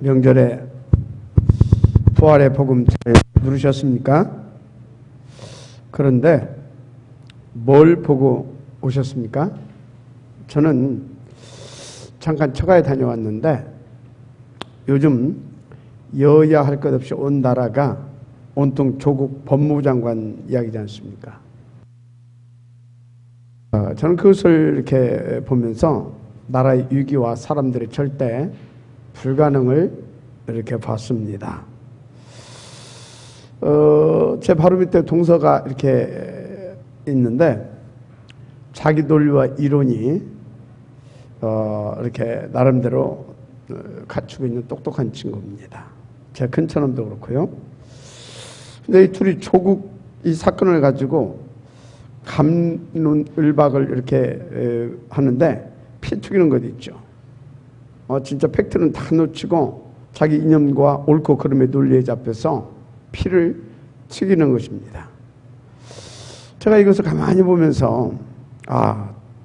명절에 부활의 복음 잘 누르셨습니까? 그런데 뭘 보고 오셨습니까? 저는 잠깐 처가에 다녀왔는데 요즘 여야 할 것 없이 온 나라가 온통 조국 법무부 장관 이야기지 않습니까? 저는 그것을 이렇게 보면서 나라의 위기와 사람들의 절대 불가능을 이렇게 봤습니다. 제 바로 밑에 동서가 이렇게 있는데 자기 논리와 이론이 이렇게 나름대로 갖추고 있는 똑똑한 친구입니다. 제 큰처남도 그렇고요. 근데 이 둘이 조국 이 사건을 가지고 갑론을박을 이렇게 하는데 피 튀기는 것 있죠. 진짜 팩트는 다 놓치고 자기 이념과 옳고 그름의 논리에 잡혀서 피를 튀기는 것입니다. 제가 이것을 가만히 보면서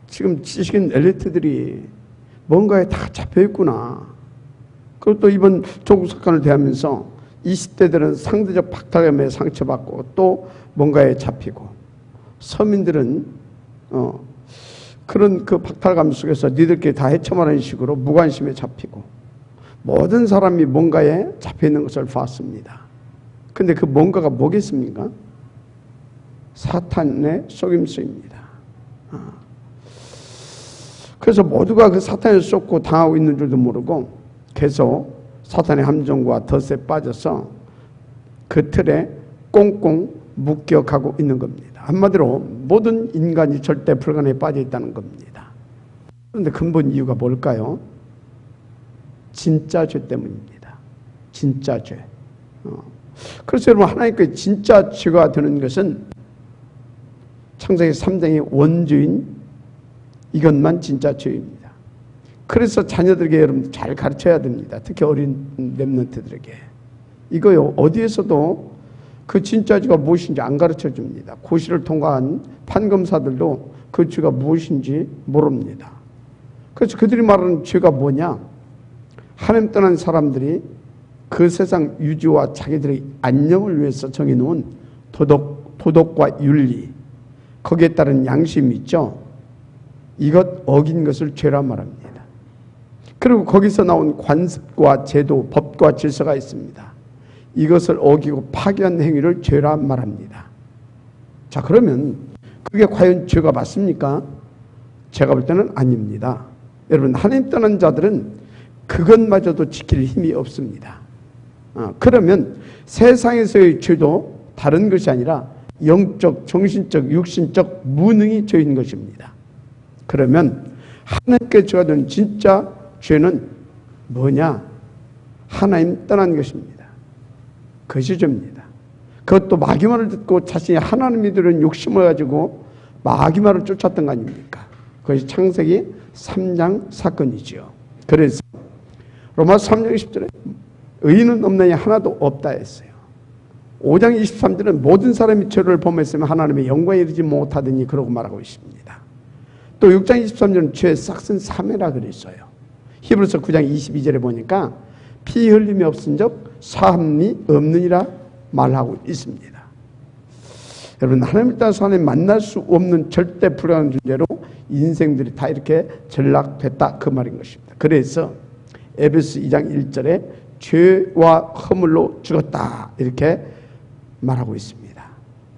지금 지식인 엘리트들이 뭔가에 다 잡혀있구나. 그리고 또 이번 조국 사건을 대하면서 20대들은 상대적 박탈감에 상처받고 또 뭔가에 잡히고 서민들은 그런 그 박탈감 속에서 니들끼리 다 헤쳐말하는 식으로 무관심에 잡히고 모든 사람이 뭔가에 잡혀있는 것을 봤습니다. 근데 그 뭔가가 뭐겠습니까? 사탄의 속임수입니다. 그래서 모두가 그 사탄에 쏟고 당하고 있는 줄도 모르고 계속 사탄의 함정과 덫에 빠져서 그 틀에 꽁꽁 묶여가고 있는 겁니다. 한마디로 모든 인간이 절대 불가능에 빠져 있다는 겁니다. 그런데 근본 이유가 뭘까요? 진짜 죄 때문입니다. 진짜 죄. 그래서 여러분 하나님께 진짜 죄가 되는 것은 창세기 3장의 원주인 이것만 진짜 죄입니다. 그래서 자녀들에게 여러분 잘 가르쳐야 됩니다. 특히 어린 렘넌트들에게. 이거요 어디에서도 그 진짜 죄가 무엇인지 안 가르쳐 줍니다. 고시를 통과한 판검사들도 그 죄가 무엇인지 모릅니다. 그래서 그들이 말하는 죄가 뭐냐? 하나님 떠난 사람들이 그 세상 유지와 자기들의 안녕을 위해서 정해놓은 도덕과 윤리, 거기에 따른 양심이 있죠. 이것 어긴 것을 죄라 말합니다. 그리고 거기서 나온 관습과 제도, 법과 질서가 있습니다. 이것을 어기고 파괴한 행위를 죄라 말합니다. 자, 그러면 그게 과연 죄가 맞습니까? 제가 볼 때는 아닙니다. 여러분, 하나님 떠난 자들은 그것마저도 지킬 힘이 없습니다. 그러면 세상에서의 죄도 다른 것이 아니라 영적, 정신적, 육신적 무능이 죄인 것입니다. 그러면 하나님께 죄가 된 진짜 죄는 뭐냐? 하나님 떠난 것입니다. 그것이 죄입니다. 그것도 마귀 말을 듣고 자신이 하나님이 되는 욕심을 가지고 마귀 말을 쫓았던 거 아닙니까? 그것이 창세기 3장 사건이지요. 그래서 로마서 3장 20절에 의인은 없나니 하나도 없다 했어요. 5장 23절은 모든 사람이 죄를 범했으면 하나님의 영광에 이르지 못하더니 그러고 말하고 있습니다. 또 6장 23절은 죄의 싹은 사매라 그랬어요. 히브리서 9장 22절에 보니까 피 흘림이 없은 적 사함이 없느니라 말하고 있습니다. 여러분, 하나님을 따라서 하나님 만날 수 없는 절대 불가능한 존재로 인생들이 다 이렇게 전락됐다 그 말인 것입니다. 그래서 에베소 2장 1절에 죄와 허물로 죽었다 이렇게 말하고 있습니다.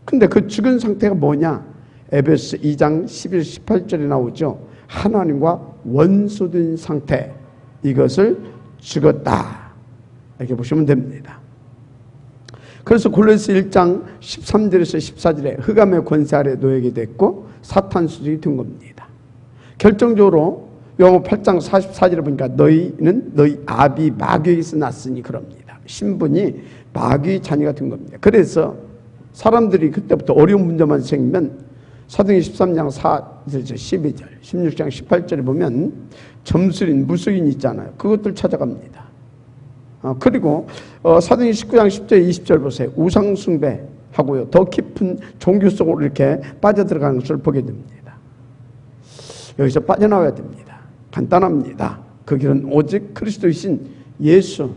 근데 그 죽은 상태가 뭐냐? 에베소 2장 11, 18절에 나오죠. 하나님과 원수된 상태, 이것을 죽었다 이렇게 보시면 됩니다. 그래서 골로새 1장 13절에서 14절에 흑암의 권세 아래 놓이게 됐고 사탄 수직이 된 겁니다. 결정적으로 요한복음 8장 44절에 보니까 너희는 너희 아비 마귀에게서 났으니 그럽니다. 신분이 마귀의 자녀가 된 겁니다. 그래서 사람들이 그때부터 어려운 문제만 생기면 사도행전 13장 4절에서 12절, 16장 18절에 보면 점술인, 무술인 있잖아요. 그것들 찾아갑니다. 그리고 사도행전 19장 10절, 20절 보세요. 우상숭배하고요. 더 깊은 종교 속으로 이렇게 빠져들어가는 것을 보게 됩니다. 여기서 빠져나와야 됩니다. 간단합니다. 그 길은 오직 그리스도이신 예수,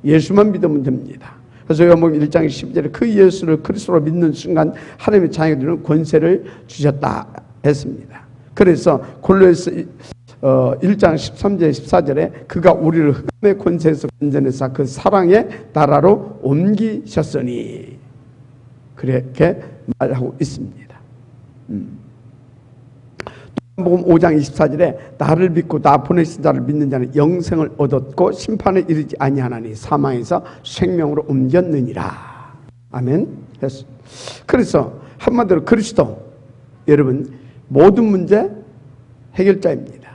예수만 믿으면 됩니다. 그래서 요한복음 1장 12절에 그 예수를 그리스도로 믿는 순간 하나님의 자녀들은 권세를 주셨다 했습니다. 그래서 골로새서 1장 13절 14절에 그가 우리를 흑암의 권세에서 건져내사 그 사랑의 나라로 옮기셨으니 그렇게 말하고 있습니다. 요한복음 5장 24절에 나를 믿고 나 보내신 자를 믿는 자는 영생을 얻었고 심판에 이르지 아니하나니 사망에서 생명으로 옮겼느니라. 아멘. 그래서 한마디로 그리스도 여러분 모든 문제 해결자입니다.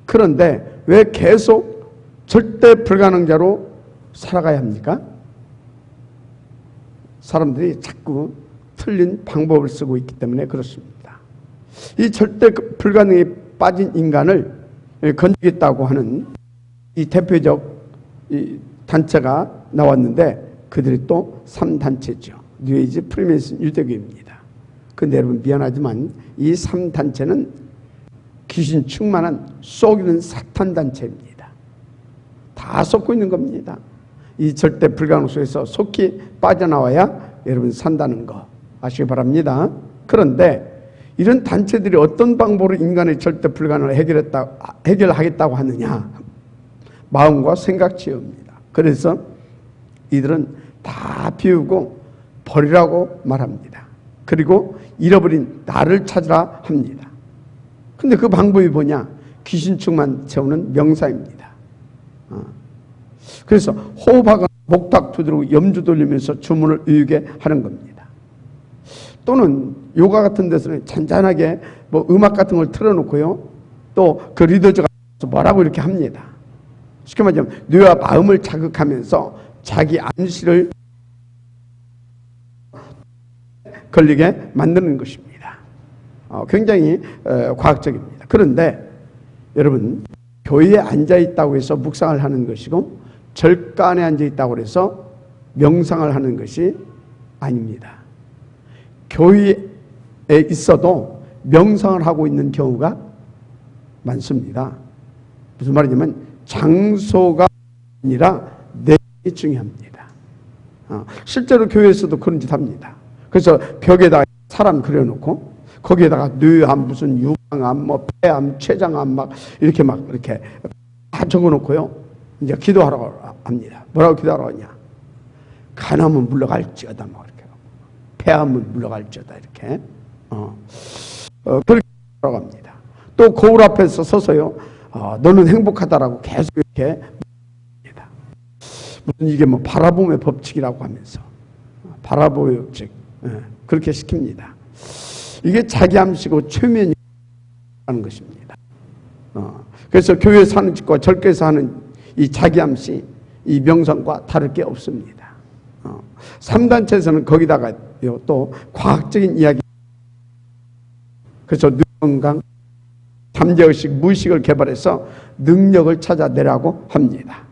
그런데 왜 계속 절대 불가능자로 살아가야 합니까? 사람들이 자꾸 틀린 방법을 쓰고 있기 때문에 그렇습니다. 이 절대 불가능에 빠진 인간을 건지겠다고 하는 이 대표적 이 단체가 나왔는데 그들이 또 3단체죠. 뉴에이지, 프리메이슨, 유대교입니다. 근데 여러분 미안하지만 이 3단체는 귀신 충만한 속이는 사탄 단체입니다. 다 속고 있는 겁니다. 이 절대 불가능 속에서 속히 빠져나와야 여러분 산다는 거 아시기 바랍니다. 그런데 이런 단체들이 어떤 방법으로 인간의 절대 불가능을 해결하겠다고 하느냐? 마음과 생각지어입니다. 그래서 이들은 다 비우고 버리라고 말합니다. 그리고 잃어버린 나를 찾으라 합니다. 근데 그 방법이 뭐냐? 귀신충만 채우는 명사입니다. 그래서 호흡하거나 목탁 두드리고 염주 돌리면서 주문을 의게 하는 겁니다. 또는 요가 같은 데서는 잔잔하게 뭐 음악 같은 걸 틀어놓고요. 또 그 리더즈가 뭐라고 이렇게 합니다. 쉽게 말하면 뇌와 마음을 자극하면서 자기 암시를 걸리게 만드는 것입니다. 굉장히 과학적입니다. 그런데 여러분 교회에 앉아있다고 해서 묵상을 하는 것이고 절간에 앉아있다고 해서 명상을 하는 것이 아닙니다. 교회에 있어도 명상을 하고 있는 경우가 많습니다. 무슨 말이냐면 장소가 아니라 내용이 중요합니다. 실제로 교회에서도 그런 짓 합니다. 그래서 벽에다가 사람 그려놓고 거기에다가 뇌암, 무슨 유방암, 뭐 폐암, 췌장암 막 이렇게 다 적어놓고요. 이제 기도하라고 합니다. 뭐라고 기도하라고 하냐? 간암은 물러갈지어다 막 이렇게. 폐암은 물러갈지어다 이렇게. 그렇게 하라고 합니다. 또 거울 앞에서 서서요. 너는 행복하다라고 계속 이렇게 합니다. 무슨 이게 뭐 바라봄의 법칙이라고 하면서 바라봄의 법칙 그렇게 시킵니다. 이게 자기 암시고 최면이 하는 것입니다. 그래서 교회에서 하는 짓과 절교에서 하는 이 자기 암시, 이 명상과 다를 게 없습니다. 3단체에서는 거기다가 또 과학적인 이야기, 그래서 뇌건강, 잠재의식, 무의식을 개발해서 능력을 찾아내라고 합니다.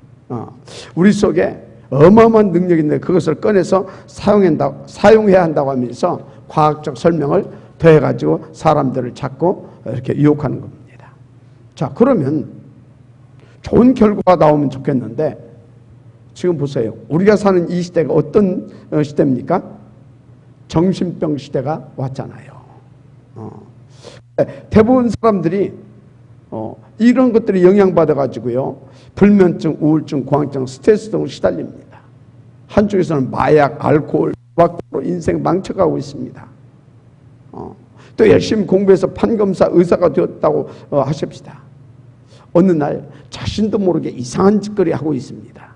우리 속에 어마어마한 능력이 있는데 그것을 꺼내서 사용해야 한다고 하면서 과학적 설명을 더해가지고 사람들을 자꾸 이렇게 유혹하는 겁니다. 자, 그러면 좋은 결과가 나오면 좋겠는데 지금 보세요. 우리가 사는 이 시대가 어떤 시대입니까? 정신병 시대가 왔잖아요. 대부분 사람들이 이런 것들이 영향받아가지고요. 불면증, 우울증, 공황증, 스트레스 등으로 시달립니다. 한쪽에서는 마약, 알코올, 도박으로 인생 망쳐가고 있습니다. 또 열심히 공부해서 판검사, 의사가 되었다고 하십시다. 어느 날 자신도 모르게 이상한 짓거리 하고 있습니다.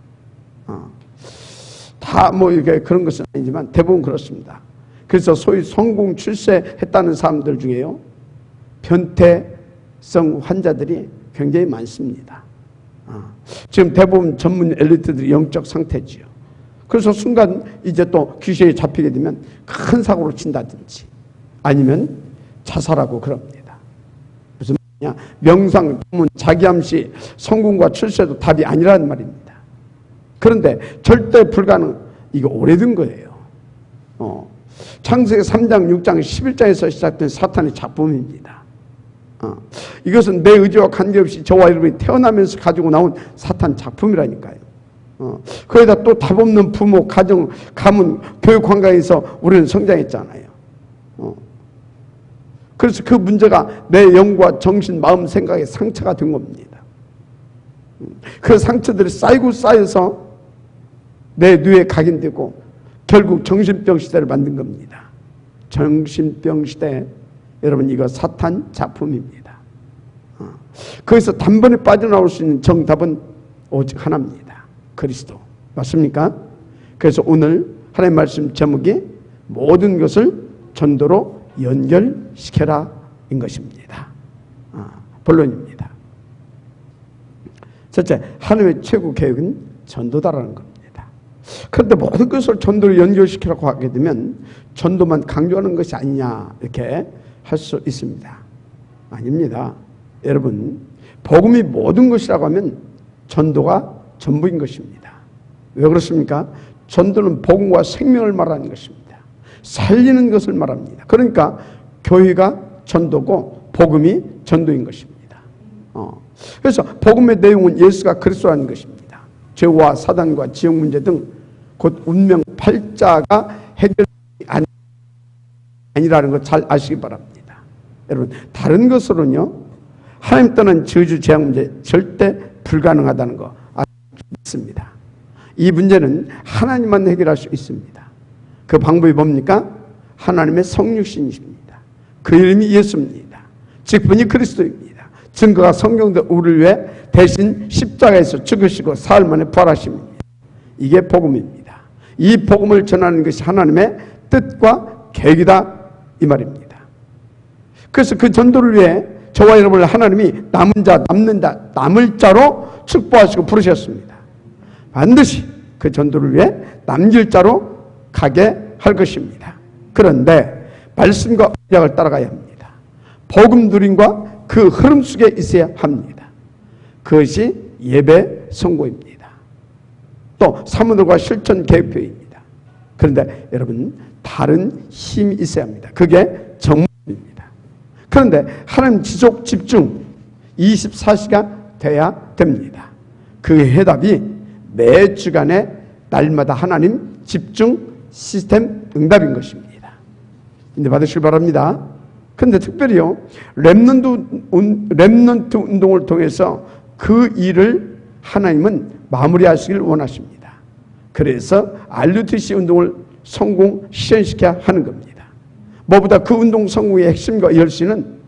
다 뭐 이게 그런 것은 아니지만 대부분 그렇습니다. 그래서 소위 성공 출세했다는 사람들 중에요. 변태성 환자들이 굉장히 많습니다. 지금 대부분 전문 엘리트들이 영적 상태지요. 그래서 순간 이제 또 귀신에 잡히게 되면 큰 사고를 친다든지 아니면 자살하고 그럽니다. 무슨 말이냐? 명상, 자기암시, 성공과 출세도 답이 아니라는 말입니다. 그런데 절대 불가능, 이거 오래된 거예요. 창세기 3장, 6장, 11장에서 시작된 사탄의 작품입니다. 이것은 내 의지와 관계없이 저와 여러분이 태어나면서 가지고 나온 사탄 작품이라니까요. 거기다 또 답 없는 부모, 가정, 가문, 교육 환경에서 우리는 성장했잖아요. 그래서 그 문제가 내 영과 정신, 마음, 생각에 상처가 된 겁니다. 그 상처들이 쌓이고 쌓여서 내 뇌에 각인되고 결국 정신병 시대를 만든 겁니다. 정신병 시대, 여러분 이거 사탄 작품입니다. 거기서 단번에 빠져나올 수 있는 정답은 오직 하나입니다. 그리스도. 맞습니까? 그래서 오늘 하나님의 말씀 제목이 모든 것을 전도로 연결시켜라 인 것입니다. 본론입니다. 첫째, 하나님의 최고 계획은 전도다라는 겁니다. 그런데 모든 것을 전도로 연결시키라고 하게 되면 전도만 강조하는 것이 아니냐 이렇게 할 수 있습니다. 아닙니다. 여러분, 복음이 모든 것이라고 하면 전도가 전부인 것입니다. 왜 그렇습니까? 전도는 복음과 생명을 말하는 것입니다. 살리는 것을 말합니다. 그러니까 교회가 전도고 복음이 전도인 것입니다. 그래서 복음의 내용은 예수가 그리스도라는 것입니다. 죄와 사단과 지옥 문제 등 곧 운명 팔자가 해결이 아니라는 것 잘 아시기 바랍니다. 여러분, 다른 것으로는요, 하나님 떠난 저주 재앙 문제 절대 불가능하다는 거 믿습니다. 이 문제는 하나님만 해결할 수 있습니다. 그 방법이 뭡니까? 하나님의 성육신이십니다. 그 이름이 예수입니다. 즉 분이 그리스도입니다. 증거가 성경도 우리를 위해 대신 십자가에서 죽으시고 사흘 만에 부활하십니다. 이게 복음입니다. 이 복음을 전하는 것이 하나님의 뜻과 계획이다 이 말입니다. 그래서 그 전도를 위해 저와 여러분을 하나님이 남은 자, 남는 자, 남을 자로 축복하시고 부르셨습니다. 반드시 그 전도를 위해 남길 자로 가게 할 것입니다. 그런데 말씀과 언약을 따라가야 합니다. 복음 누림과 그 흐름 속에 있어야 합니다. 그것이 예배 선고입니다. 또 사모들과 실천 계획표입니다. 그런데 여러분, 다른 힘이 있어야 합니다. 그게 정문입니다. 그런데 하나님 지속 집중 24시간 돼야 됩니다. 그 해답이 매 주간에 날마다 하나님 집중 시스템 응답인 것입니다. 인내 받으시길 바랍니다. 그런데 특별히요, 렘넌트 운동을 통해서 그 일을 하나님은 마무리하시길 원하십니다. 그래서 RUTC 운동을 성공 실현시켜야 하는 겁니다. 무엇보다 그 운동 성공의 핵심과 열쇠는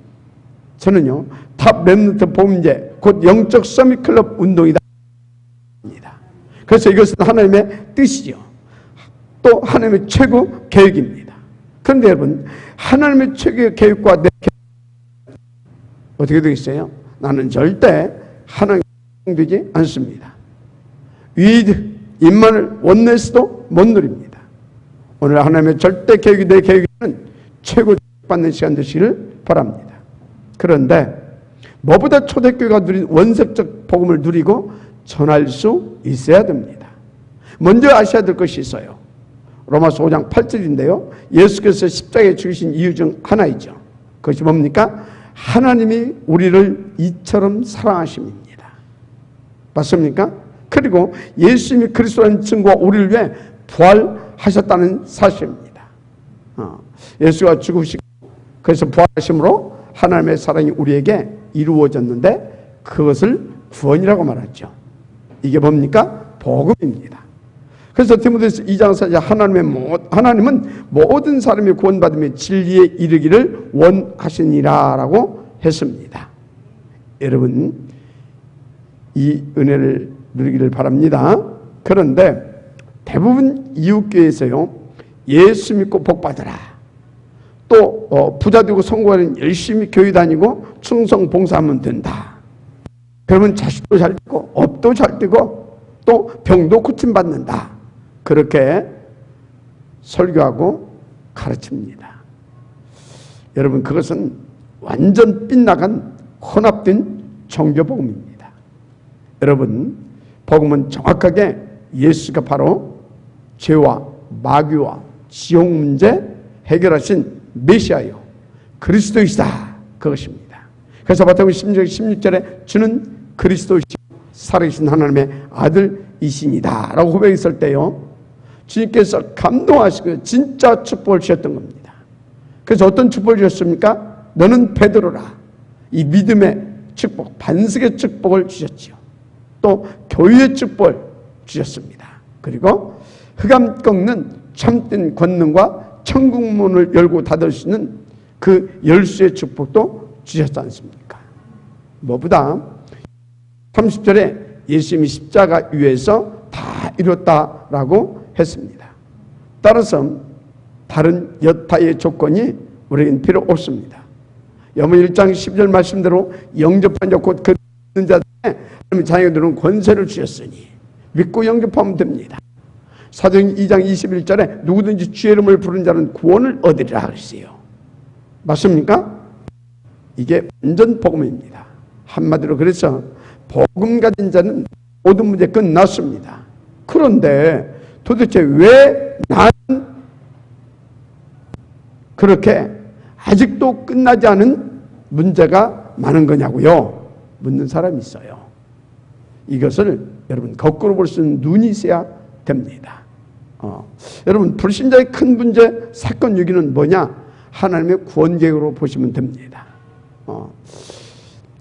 저는요, 탑 렘넌트 복음제 곧 영적 서밋 클럽 운동이다. 그래서 이것은 하나님의 뜻이죠. 또 하나님의 최고 계획입니다. 그런데 여러분, 하나님의 최고 계획과 내 계획 어떻게 되겠어요? 나는 절대 하나님 되지 않습니다. 위드 임만을 원내스도 못 누립니다. 오늘 하나님의 절대 계획이 내 계획에는 최고 받는 시간 되시기를 바랍니다. 그런데 뭐보다 초대교회가 누린 원색적 복음을 누리고 전할 수 있어야 됩니다. 먼저 아셔야 될 것이 있어요. 로마서 5장 8절인데요. 예수께서 십자가에 죽으신 이유 중 하나이죠. 그것이 뭡니까? 하나님이 우리를 이처럼 사랑하심입니다. 맞습니까? 그리고 예수님이 그리스도라는 증거와 우리를 위해 부활하셨다는 사실입니다. 예수가 죽으시고 그래서 부활하심으로 하나님의 사랑이 우리에게 이루어졌는데 그것을 구원이라고 말하죠. 이게 뭡니까? 복음입니다. 그래서 디모데서 2장 4절 하나님은 모든 사람이 구원받으며 진리에 이르기를 원하시니라라고 했습니다. 여러분, 이 은혜를 누리기를 바랍니다. 그런데 대부분 이웃교회에서요, 예수 믿고 복 받으라, 또 부자 되고 성공하는 열심히 교회 다니고 충성 봉사하면 된다. 그러면 자식도 잘 되고 업도 잘 되고 또 병도 고침받는다. 그렇게 설교하고 가르칩니다. 여러분, 그것은 완전 빗나간 혼합된 종교복음입니다. 여러분, 복음은 정확하게 예수가 바로 죄와 마귀와 지옥 문제 해결하신 메시아요, 그리스도이시다. 그것입니다. 그래서 마태복음 16절에 주는 그리스도이시고 살아계신 하나님의 아들이시니다 라고 고백했을 때요, 주님께서 감동하시고 진짜 축복을 주셨던 겁니다. 그래서 어떤 축복을 주셨습니까? 너는 베드로라. 이 믿음의 축복, 반석의 축복을 주셨지요. 또 교회의 축복을 주셨습니다. 그리고 흑암 꺾는 참된 권능과 천국문을 열고 닫을 수 있는 그 열쇠의 축복도 주셨지 않습니까? 뭐보다 30절에 예수님이 십자가 위에서 다 이뤘다라고 했습니다. 따라서 다른 여타의 조건이 우리에겐 필요 없습니다. 여러분 1장 10절 말씀대로 영접한 자 곧 그 믿는 자들의 하나님의 자녀들은 권세를 주셨으니 믿고 영접하면 됩니다. 사도행 2장 21절에 누구든지 주의 이름을 부르는 자는 구원을 얻으리라 하셨어요. 맞습니까? 이게 완전 복음입니다. 한마디로 그래서 복음 가진 자는 모든 문제 끝났습니다. 그런데 도대체 왜 나는 그렇게 아직도 끝나지 않은 문제가 많은 거냐고요? 묻는 사람이 있어요. 이것을 여러분 거꾸로 볼 수 있는 눈이 있어야 됩니다. 여러분 불신자의 큰 문제, 사건, 위기는 뭐냐? 하나님의 구원 계획으로 보시면 됩니다.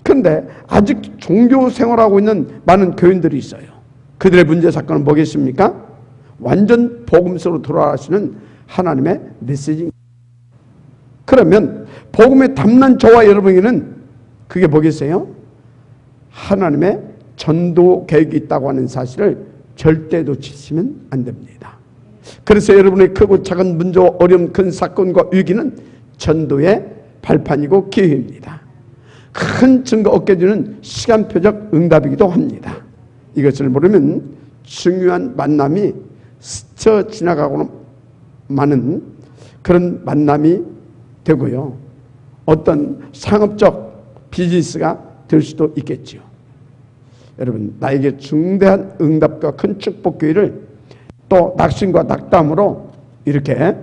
그런데 아직 종교 생활하고 있는 많은 교인들이 있어요. 그들의 문제, 사건은 뭐겠습니까? 완전 복음서로 돌아가시는 하나님의 메시지입니다. 그러면 복음에 담난 저와 여러분에게는 그게 뭐겠어요? 하나님의 전도 계획이 있다고 하는 사실을 절대 놓치시면 안 됩니다. 그래서 여러분의 크고 작은 문제와 어려운 큰 사건과 위기는 전도의 발판이고 기회입니다. 큰 증거 얻게 되는 시간표적 응답이기도 합니다. 이것을 모르면 중요한 만남이 스쳐 지나가고는 많은 그런 만남이 되고요. 어떤 상업적 비즈니스가 될 수도 있겠지요. 여러분 나에게 중대한 응답과 큰 축복 기회를 또 낙심과 낙담으로 이렇게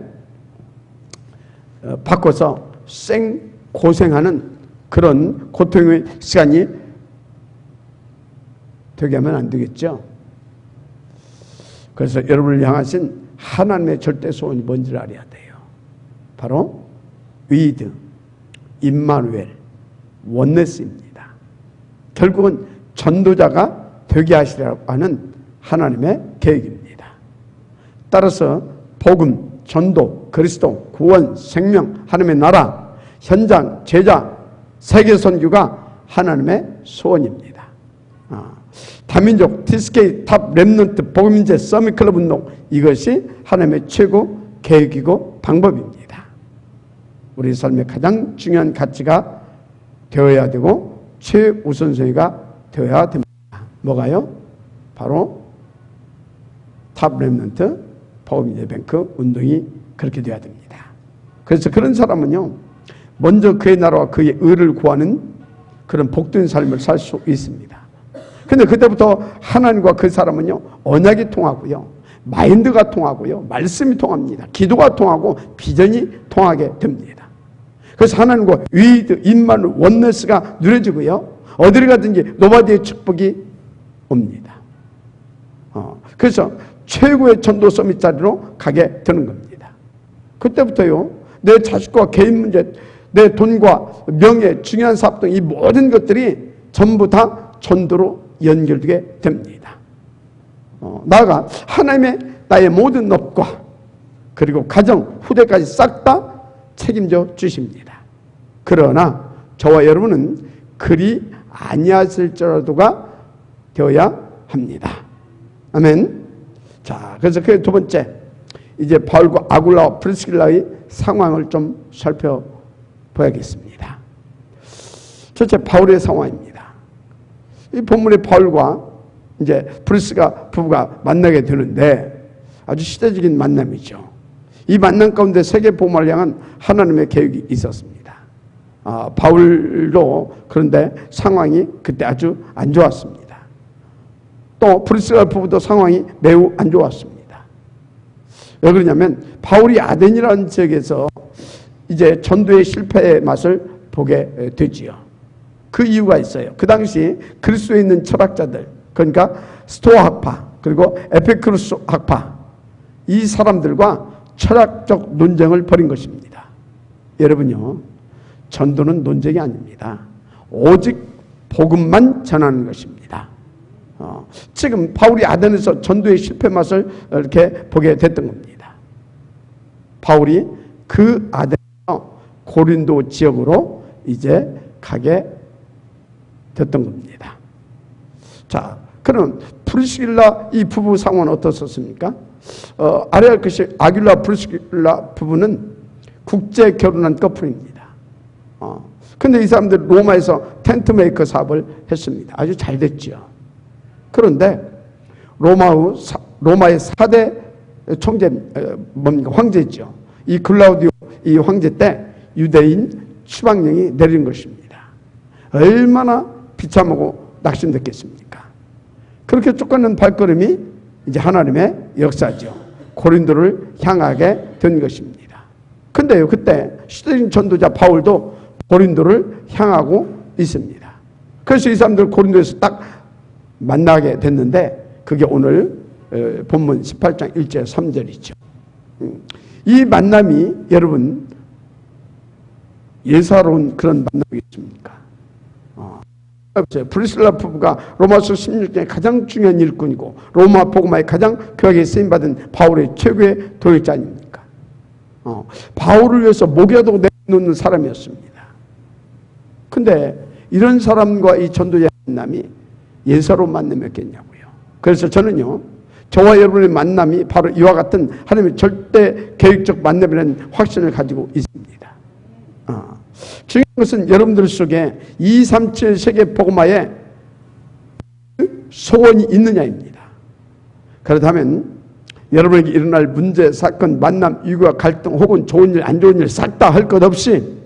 바꿔서 생고생하는 그런 고통의 시간이 되게 하면 안 되겠죠. 그래서 여러분을 향하신 하나님의 절대 소원이 뭔지를 알아야 돼요. 바로 위드, 임마누엘, 원네스입니다. 결국은 전도자가 되게 하시려고 하는 하나님의 계획입니다. 따라서 복음, 전도, 그리스도, 구원, 생명, 하나님의 나라, 현장, 제자, 세계 선교가 하나님의 소원입니다. 다민족, TSK, 탑, 랩넌트, 복음인재, 서밋클럽 운동, 이것이 하나님의 최고 계획이고 방법입니다. 우리 삶의 가장 중요한 가치가 되어야 되고 최우선순위가 되어야 됩니다. 뭐가요? 바로 탑, 랩넌트, 복음인재, 뱅크 운동이 그렇게 되어야 됩니다. 그래서 그런 사람은요, 먼저 그의 나라와 그의 의를 구하는 그런 복된 삶을 살 수 있습니다. 근데 그때부터 하나님과 그 사람은요, 언약이 통하고요, 마인드가 통하고요, 말씀이 통합니다. 기도가 통하고 비전이 통하게 됩니다. 그래서 하나님과 위드, 임만, 원네스가 누려지고요, 어디를 가든지 노바디의 축복이 옵니다. 그래서 최고의 전도 서밋 자리로 가게 되는 겁니다. 그때부터요, 내 자식과 개인 문제, 내 돈과 명예, 중요한 사업 등 이 모든 것들이 전부 다 전도로 연결되게 됩니다. 나아가 하나님의 나의 모든 업과 그리고 가정, 후대까지 싹 다 책임져 주십니다. 그러나 저와 여러분은 그리 아니하실지라도가 되어야 합니다. 아멘. 자, 그래서 그 두 번째, 이제 바울과 아굴라와 프리스길라의 상황을 좀 살펴봐야겠습니다. 첫째, 바울의 상황입니다. 이 본문의 바울과 이제 프리스가 부부가 만나게 되는데 아주 시대적인 만남이죠. 이 만남 가운데 세계 복음을 향한 하나님의 계획이 있었습니다. 바울도 그런데 상황이 그때 아주 안 좋았습니다. 또 프리스가 부부도 상황이 매우 안 좋았습니다. 왜 그러냐면 바울이 아덴이라는 지역에서 이제 전도의 실패의 맛을 보게 되지요. 그 이유가 있어요. 그 당시 그리스도에 있는 철학자들, 그러니까 스토아 학파 그리고 에피쿠로스 학파, 이 사람들과 철학적 논쟁을 벌인 것입니다. 여러분요, 전도는 논쟁이 아닙니다. 오직 복음만 전하는 것입니다. 지금 바울이 아덴에서 전도의 실패 맛을 이렇게 보게 됐던 겁니다. 바울이 그 아덴에서 고린도 지역으로 이제 가게 됐던 겁니다. 자, 그럼 프리스길라 이 부부 상황은 어떻습니까? 아래할 것이 아길라 프리스길라 부부는 국제 결혼한 커플입니다. 근데 이 사람들 로마에서 텐트 메이커 사업을 했습니다. 아주 잘 됐죠. 그런데 로마의 4대 총재, 황제죠. 이 글라우디오 이 황제 때 유대인 추방령이 내린 것입니다. 얼마나 비참하고 낙심됐겠습니까? 그렇게 쫓겨난 발걸음이 이제 하나님의 역사죠. 고린도를 향하게 된 것입니다. 근데요, 그때 시대적인 전도자 바울도 고린도를 향하고 있습니다. 그래서 이 사람들 고린도에서 딱 만나게 됐는데 그게 오늘 본문 18장 1절 3절이죠. 이 만남이 여러분 예사로운 그런 만남이겠습니까? 프리스길라 부부가 로마서 16장의 가장 중요한 일꾼이고 로마 복음화에 가장 귀하게 쓰임받은 바울의 최고의 도역자 아닙니까? 바울을 위해서 목에도 내놓는 사람이었습니다. 근데 이런 사람과 이 전도자의 만남이 예사로운 만남이었겠냐고요. 그래서 저는요, 저와 여러분의 만남이 바로 이와 같은 하나님의 절대 계획적 만남이라는 확신을 가지고 있습니다. 중요한 것은 여러분들 속에 237 세계 복음화에 소원이 있느냐입니다. 그렇다면 여러분에게 일어날 문제, 사건, 만남, 위기와 갈등 혹은 좋은 일, 안 좋은 일 싹 다 할 것 없이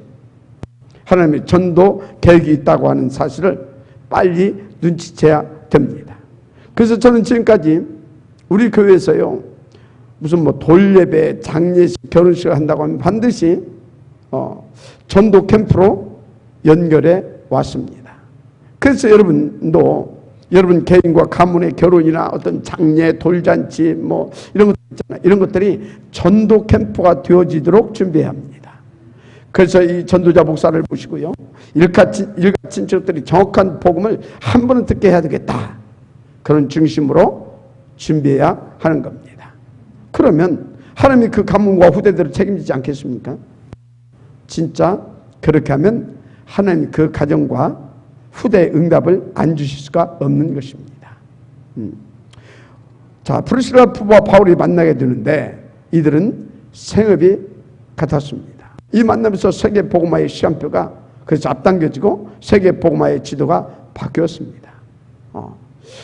하나님의 전도 계획이 있다고 하는 사실을 빨리 눈치채야 됩니다. 그래서 저는 지금까지 우리 교회에서요, 무슨 뭐 돌예배, 장례식, 결혼식을 한다고 하면 반드시 전도 캠프로 연결해 왔습니다. 그래서 여러분도 여러분 개인과 가문의 결혼이나 어떤 장례, 돌잔치 뭐 이런 것 있잖아요. 이런 것들이 전도 캠프가 되어지도록 준비해야 합니다. 그래서 이 전도자 목사를 모시고요, 일가 친척들이 정확한 복음을 한 번은 듣게 해야 되겠다, 그런 중심으로 준비해야 하는 겁니다. 그러면 하나님이 그 가문과 후대들을 책임지지 않겠습니까? 진짜 그렇게 하면 하나님 그 가정과 후대의 응답을 안 주실 수가 없는 것입니다. 자, 프리스길라 부부와 바울이 만나게 되는데 이들은 생업이 같았습니다. 이 만남에서 세계 복음화의 시간표가 그래서 앞당겨지고 세계 복음화의 지도가 바뀌었습니다.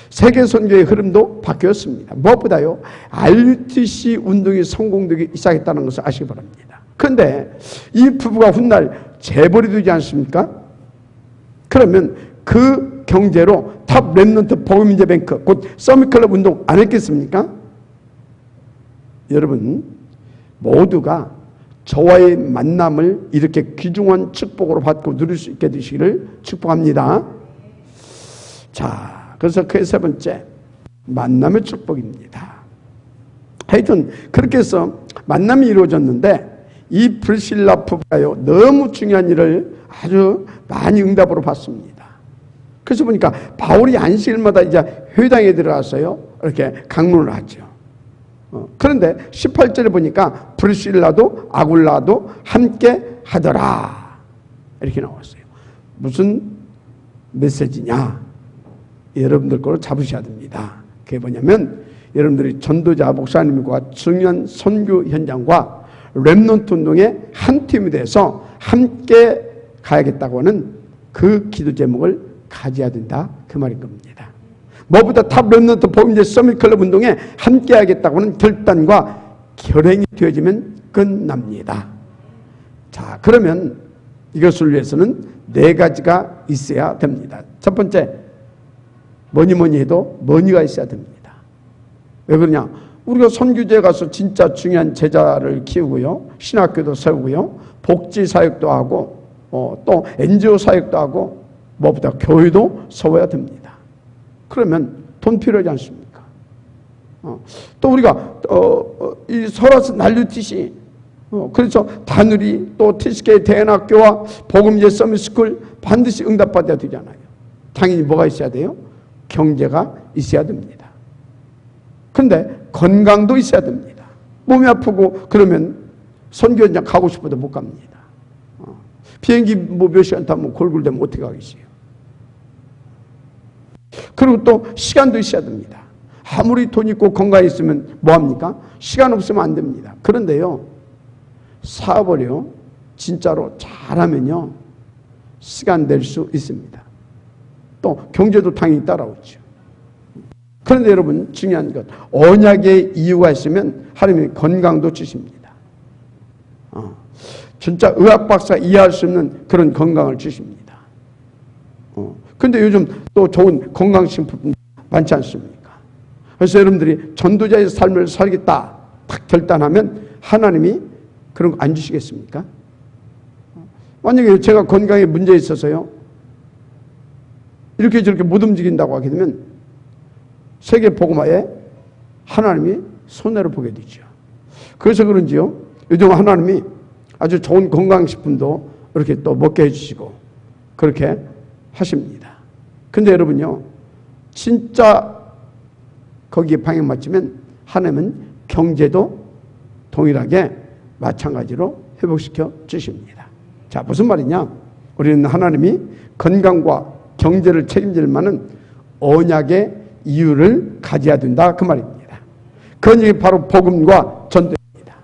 세계 선교의 흐름도 바뀌었습니다. 무엇보다요, RUTC 운동이 성공되기 시작했다는 것을 아시기 바랍니다. 그런데 이 부부가 훗날 재벌이 되지 않습니까? 그러면 그 경제로 탑 렘넌트 복음인재뱅크 곧 서밋클럽 운동 안 했겠습니까? 여러분 모두가 저와의 만남을 이렇게 귀중한 축복으로 받고 누릴 수 있게 되시기를 축복합니다. 자, 그래서 그 세 번째 만남의 축복입니다. 하여튼 그렇게 해서 만남이 이루어졌는데 이 프리스길라 부부가요, 너무 중요한 일을 아주 많이 응답으로 받습니다. 그래서 보니까 바울이 안식일마다 이제 회당에 들어가서요, 이렇게 강론을 하죠. 그런데 18절에 보니까 프리스길라도 아굴라도 함께 하더라, 이렇게 나왔어요. 무슨 메시지냐? 여러분들 거로 잡으셔야 됩니다. 그게 뭐냐면 여러분들이 전도자 목사님과 중요한 선교 현장과 렘넌트 운동의 한 팀이 돼서 함께 가야겠다고 하는 그 기도 제목을 가져야 된다, 그 말인 겁니다. 무엇보다 탑 렘넌트 복음인재 서밋클럽 운동에 함께 하겠다고 하는 결단과 결행이 되어지면 끝납니다. 자, 그러면 이것을 위해서는 네 가지가 있어야 됩니다. 첫 번째, 뭐니 해도 머니가 있어야 됩니다. 왜 그러냐? 우리가 선교지에 가서 진짜 중요한 제자를 키우고요, 신학교도 세우고요, 복지 사역도 하고 또 NGO 사역도 하고 무엇보다 교회도 세워야 됩니다. 그러면 돈 필요하지 않습니까? 또 우리가 이 설화서 날류듯이 그래서 다누리 또 TCK 대안학교와 복음제 서밋스쿨 반드시 응답받아야 되잖아요. 당연히 뭐가 있어야 돼요? 경제가 있어야 됩니다. 그런데 건강도 있어야 됩니다. 몸이 아프고 그러면 선교 현장 가고 싶어도 못 갑니다. 비행기 뭐 몇 시간 타면 골골대면 어떻게 가겠어요? 그리고 또 시간도 있어야 됩니다. 아무리 돈 있고 건강이 있으면 뭐합니까? 시간 없으면 안 됩니다. 그런데요, 사업을요 진짜로 잘하면요 시간 낼 수 있습니다. 또 경제도 당연히 따라오죠. 그런데 여러분 중요한 것, 언약의 이유가 있으면 하나님이 건강도 주십니다. 진짜 의학 박사 이해할 수 없는 그런 건강을 주십니다. 근데 요즘 또 좋은 건강식품 많지 않습니까? 그래서 여러분들이 전도자의 삶을 살겠다 딱 결단하면 하나님이 그런 거 안 주시겠습니까? 만약에 제가 건강에 문제 있어서요 이렇게 저렇게 못 움직인다고 하게 되면 세계 복음화에 하나님이 손해를 보게 되죠. 그래서 그런지요 요즘 하나님이 아주 좋은 건강식품도 이렇게 또 먹게 해주시고 그렇게 하십니다. 근데 여러분요 진짜 거기에 방향 맞추면 하나님은 경제도 동일하게 마찬가지로 회복시켜 주십니다. 자, 무슨 말이냐? 우리는 하나님이 건강과 경제를 책임질 만한 언약의 이유를 가져야 된다 그 말입니다. 그건 바로 복음과 전도입니다.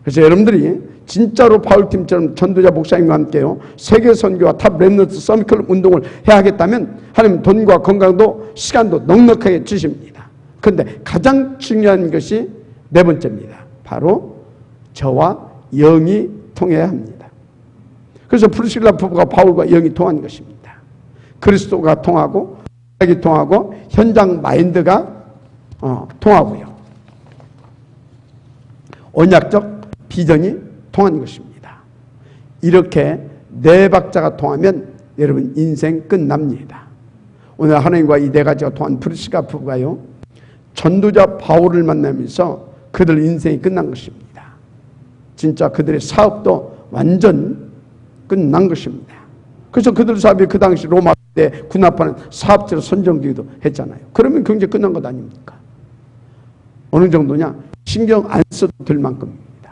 그래서 여러분들이 진짜로 바울팀처럼 전도자 목사님과 함께요 세계 선교와 탑 렘넌트 서미클 운동을 해야 하겠다면 하나님 돈과 건강도 시간도 넉넉하게 주십니다. 그런데 가장 중요한 것이 네 번째입니다. 바로 저와 영이 통해야 합니다. 그래서 프리실라 부부가 바울과 영이 통한 것입니다. 그리스도가 통하고 언약이 통하고 현장 마인드가 통하고요 언약적 비전이 통한 것입니다. 이렇게 네 박자가 통하면 여러분 인생 끝납니다. 오늘 하나님과 이 네 가지가 통한 프리스가 부부가요 전도자 바울을 만나면서 그들 인생이 끝난 것입니다. 진짜 그들의 사업도 완전 끝난 것입니다. 그래서 그들 사업이 그 당시 로마 때 군합하는 사업자로 선정되기도 했잖아요. 그러면 경제 끝난 것 아닙니까? 어느 정도냐? 신경 안 써도 될 만큼입니다.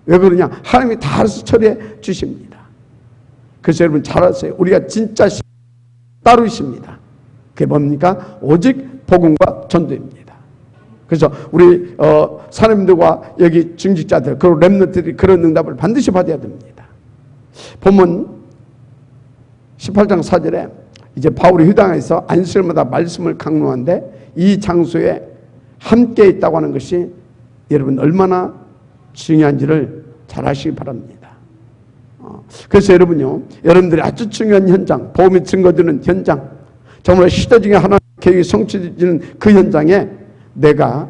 왜 그러냐? 하나님이 다 알아서 처리해 주십니다. 그래서 여러분 잘 아세요. 우리가 진짜 따로 있습니다. 그게 뭡니까? 오직 복음과 전도입니다. 그래서 우리 사람들과 여기 중직자들 그리고 렘넌트들이 그런 응답을 반드시 받아야 됩니다. 보면 18장 4절에 이제 바울이 휴당에서 안식일마다 말씀을 강론하는데 이 장소에 함께 있다고 하는 것이 여러분 얼마나 중요한지를 잘 아시기 바랍니다. 그래서 여러분요 여러분들이 아주 중요한 현장 복음이 증거되는 현장 정말 시대 중에 하나님의 계획이 성취되는 그 현장에 내가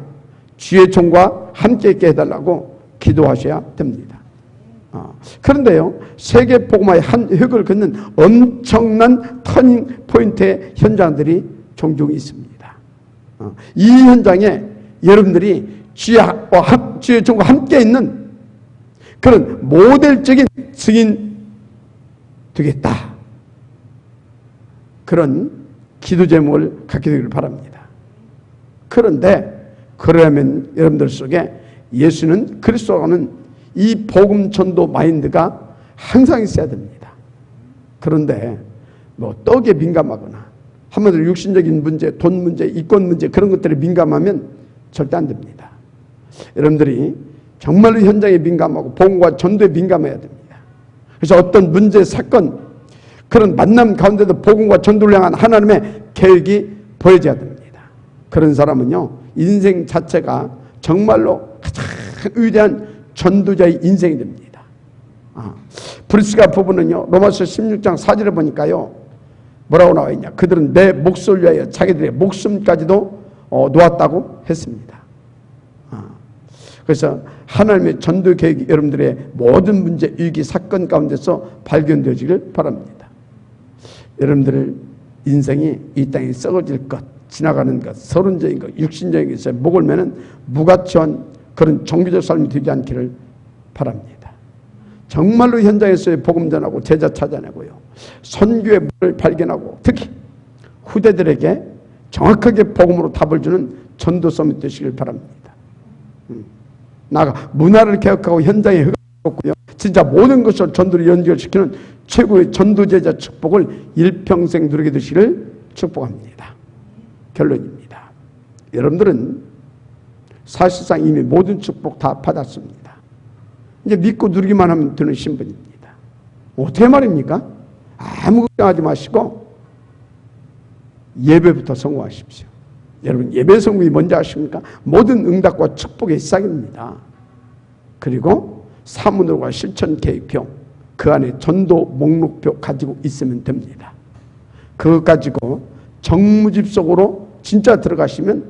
주의 종과 함께 있게 해달라고 기도하셔야 됩니다. 그런데요 세계 복음화의 한 획을 긋는 엄청난 터닝 포인트의 현장들이 종종 있습니다. 이 현장에 여러분들이 주의 종과 함께 있는 그런 모델적인 증인 되겠다 그런 기도 제목을 갖게 되기를 바랍니다. 그런데 그러면 여러분들 속에 예수는 그리스도라는 이 복음 전도 마인드가 항상 있어야 됩니다. 그런데 뭐 떡에 민감하거나 한마디로 육신적인 문제, 돈 문제, 이권 문제 그런 것들에 민감하면 절대 안 됩니다. 여러분들이 정말로 현장에 민감하고 복음과 전도에 민감해야 됩니다. 그래서 어떤 문제, 사건 그런 만남 가운데도 복음과 전도를 향한 하나님의 계획이 보여져야 됩니다. 그런 사람은요 인생 자체가 정말로 가장 위대한 전도자의 인생이 됩니다. 브리스가 부부는요 로마서 16장 4절에 보니까요 뭐라고 나와 있냐? 그들은 내 목소리를 위하여 자기들의 목숨까지도 놓았다고 했습니다. 그래서 하나님의 전도 계획이 여러분들의 모든 문제, 위기, 사건 가운데서 발견되어지길 바랍니다. 여러분들을 인생이 이 땅에 썩어질 것, 지나가는 것, 서론적인 것, 육신적인 것에 목을 매는 무가치한 그런 종교적 삶이 되지 않기를 바랍니다. 정말로 현장에서의 복음 전하고 제자 찾아내고요, 선교의 문을 발견하고 특히 후대들에게 정확하게 복음으로 답을 주는 전도 서밋 되시길 바랍니다. 나가 문화를 개혁하고 현장에 흑고요, 진짜 모든 것을 전도로 연결시키는 최고의 전도제자 축복을 일평생 누리게 되시기를 축복합니다. 결론입니다. 여러분들은 사실상 이미 모든 축복 다 받았습니다. 이제 믿고 누리기만 하면 되는 신분입니다. 어떻게 말입니까? 아무 걱정하지 마시고 예배부터 성공하십시오. 여러분, 예배 성공이 뭔지 아십니까? 모든 응답과 축복의 시작입니다. 그리고 사문으로가 실천 계획표, 그 안에 전도 목록표 가지고 있으면 됩니다. 그거 가지고 정무집 속으로 진짜 들어가시면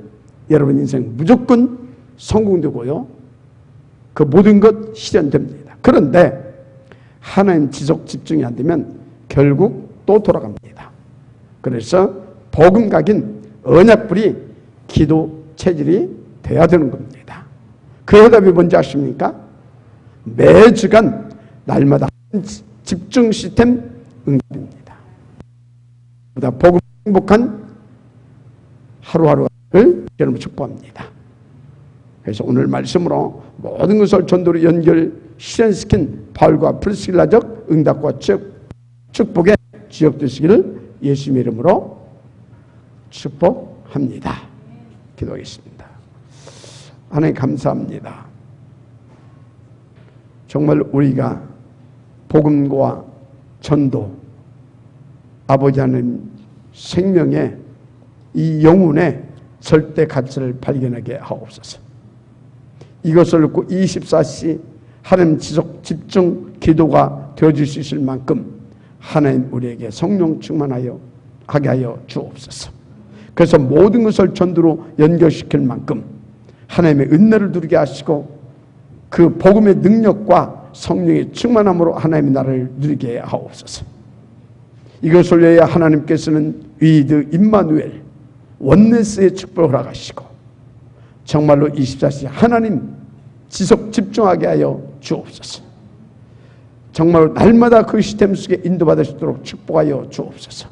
여러분 인생 무조건 성공되고요, 그 모든 것 실현됩니다. 그런데 하나님 지속 집중이 안 되면 결국 또 돌아갑니다. 그래서 복음 각인 언약불이 기도 체질이 돼야 되는 겁니다. 그 해답이 뭔지 아십니까? 매주간 날마다 집중 시스템 응답입니다. 복음 행복한 하루하루를 여러분 축복합니다. 그래서 오늘 말씀으로 모든 것을 전도로 연결 실현시킨 바울과 프리스길라적 응답과 축복의 주역 되시기를 예수님의 이름으로 축복합니다. 기도하겠습니다. 하나님 감사합니다. 정말 우리가 복음과 전도, 아버지 하나님 생명의 이 영혼의 절대 가치를 발견하게 하옵소서. 이것을 놓고 24시 하나님 지속 집중 기도가 되어줄 수 있을 만큼 하나님 우리에게 성령 충만하여 하게 하여 주옵소서. 그래서 모든 것을 전도로 연결시킬 만큼 하나님의 은혜를 누리게 하시고 그 복음의 능력과 성령의 충만함으로 하나님의 나라를 누리게 하옵소서. 이것을 위하여 하나님께서는 위드 임마누엘 원네스의 축복을 허락하시고 정말로 24시 하나님 지속 집중하게 하여 주옵소서. 정말로 날마다 그 시스템 속에 인도받을 수 있도록 축복하여 주옵소서.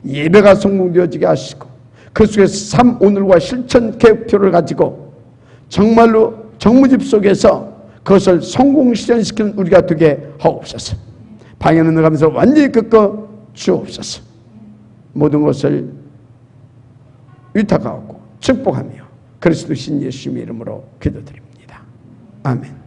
예배가 성공되어지게 하시고 그 속에서 삶 오늘과 실천 계획표를 가지고 정말로 정무집 속에서 그것을 성공 실현시키는 우리가 되게 하옵소서. 방향을 나가면서 완전히 꺾어 주옵소서. 모든 것을 위탁하고 축복하며 그리스도 신 예수님의 이름으로 기도드립니다. 아멘.